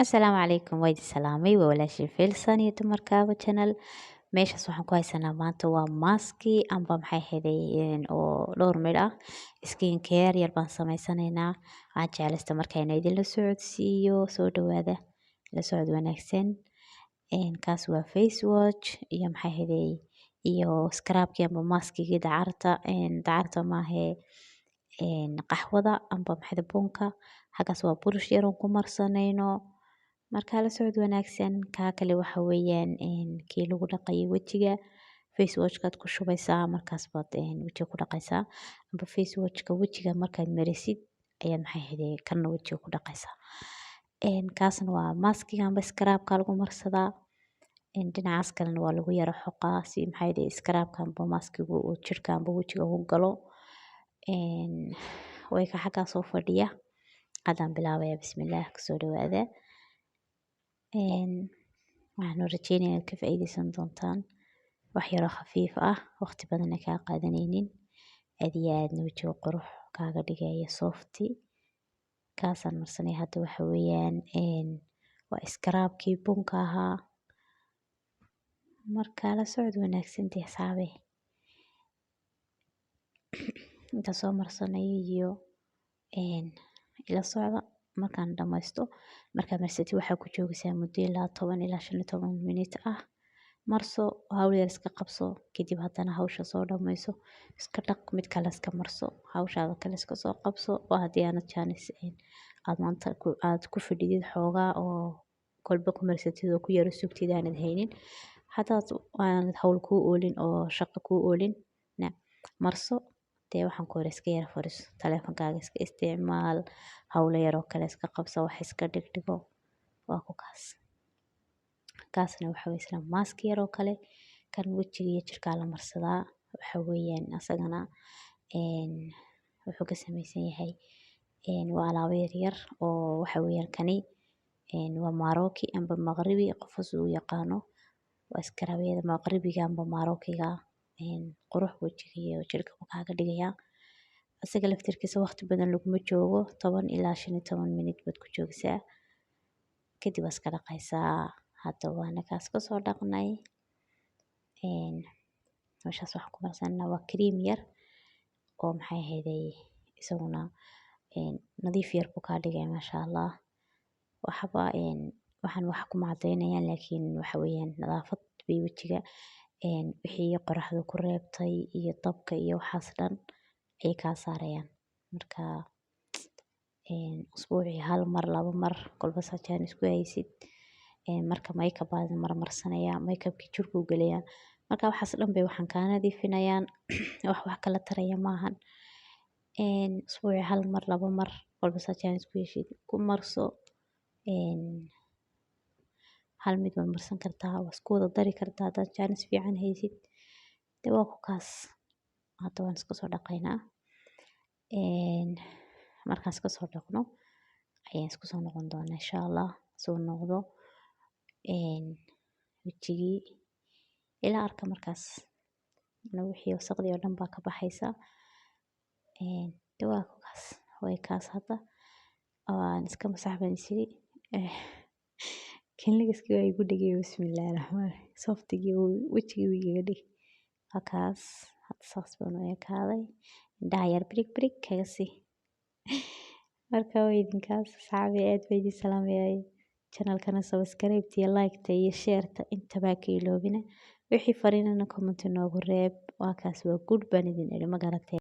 Asalaamu calaykum waa idin salaamay waa walaashii Filsan iyo dumarkaaba channel meeshaas waxaan ku haysanaa maanta waa maski amba maxay ahaydeen oo dhowr mid ah skin care yar baan sameysanaynaa aan jeclaysta markayna idin la socodsiiyo soo dhawaada la socod wanaagsan kaas waa face wash iyo maxay ahaydey iyo scrubkii amba maskigii dacarta maahe qaxwada amba maxay bunka xagaas waa burush yar oo ku marsanayno marka la socod wanaagsan kaa kale waxa weeyaan kii lagu dhaqayay wajiga face washkaad ku shubaysaa markaas baad wajiga ku dhaqaysaa amba face washka wajiga markaad marisid ayaa maxay ahaydey kana wajiga ku dhaqaysaa kaasna waa maskiga amba scrubka lagu marsadaa dhinacaas kalena waa lagu yara xoqaa si maxay ahaydey scrubka amba maskigu uu jirka amba wajiga u galo way ka xaggaa soo fadhiya haddaan bilaabaya bismillaah kusoo dhawaada waxaan rajeynayaa inaad ka faa'iideysan doontaan wax yaroo khafiif ah waqti badanna kaa qaadanaynin aad iyo aadna wajiga qurux kaaga dhigaya softi kaasaan marsanay hadda waxa weeyaan waa scrubkii bunka ahaa marka la socod wanaagsan dee saabe inta soo marsanay iyo ila socda markaan dhamaysto markaa marsati waxaa ku joogaysaa muddo ilaa 10 ilaa 15 minit ah marso hawl yar iska qabso kadib haddana hawsha soo dhamayso iska dhaq mid kale iska marso hawshaada kale iska soo qabso oo haddii aanad jaanis aad maanta aad ku fadhidid xoogaa oo kolba ku marsatid oo ku yara sugtid aanad haynin haddaad aanad hawl kuu oolin oo shaqo kuu oolin marso dee waxaan ku hor iska yara fadhiiso taleefankaaga iska isticmaal hawlo yaroo kale iska qabso wax iska dhigdhigo waa ku kaasna waxa weeye isla mask yaroo kale kan wajiga iyo jirkaa la marsadaa waxa weeyaan asagana wuxuu ka samaysan yahay waa alaabo yaryar oo waxa weeyaan kani waa Maroki amba Maqribi qof u yaqaano waa scrubyada Maqribiga amba Marokiga qurux wajiga iyo jirka kaaga dhigaya asaga laftirkiisa waqti badan laguma joogo 10 ilaa 15 minit baad ku joogsaa kadib waad iska dhaqaysaa hadda waana kaas ka soo dhaqnay meeshaas waxaan ku marsanaa waa cream yar oo maxay ahaydey isaguna nadiif yar buu kaa dhigaya maasha allah waxba waxaan wax kuma cadaynayaan laakiin waxa weeyaan nadaafad bay wajiga wixii qoraxda ku reebtay iyo dabka iyo waxaas dhan ayay kaa saarayaan marka usbuucii hal mar 2 mar kolba saa jaanis ku haysid marka makeup aad marsanaya makeupkii jirku galaya marka waxaas dhan bay waxaan kaa nadiifinayaan wax kala taraya maahan usbuucii hal mar 2 mar kolba saa jaanis ku heshid ku marso hal mid waad marsan kartaa waa isku wada dari kartaa haddaad jaanis fiican haysid dee waa ku kaas hadda waan iska soo dhaqaynaa markaan iska soo dhaqno ayaan isku soo noqon doonaa insha allah soo noqdo wajigii ila arka markaas wixii wasaqdii oo dhan baa ka baxaysa dee waa ku kaas way kaas hadda waan iska masaxbanaysiin kinligiski waa igu dhigay bismillaah rahmaan softigii wajigii igaga dhig kaas hadda saas baan u ekaaday indhaha yar birig birig kaga sii marka waa idinkaas asxaabi aad bay idin salaamayay channelkana subscribe iyo like iyo share intaba ka iloobina wixii fariinana comment noogu reeb waa kaas waa good baan idin iri ma garatay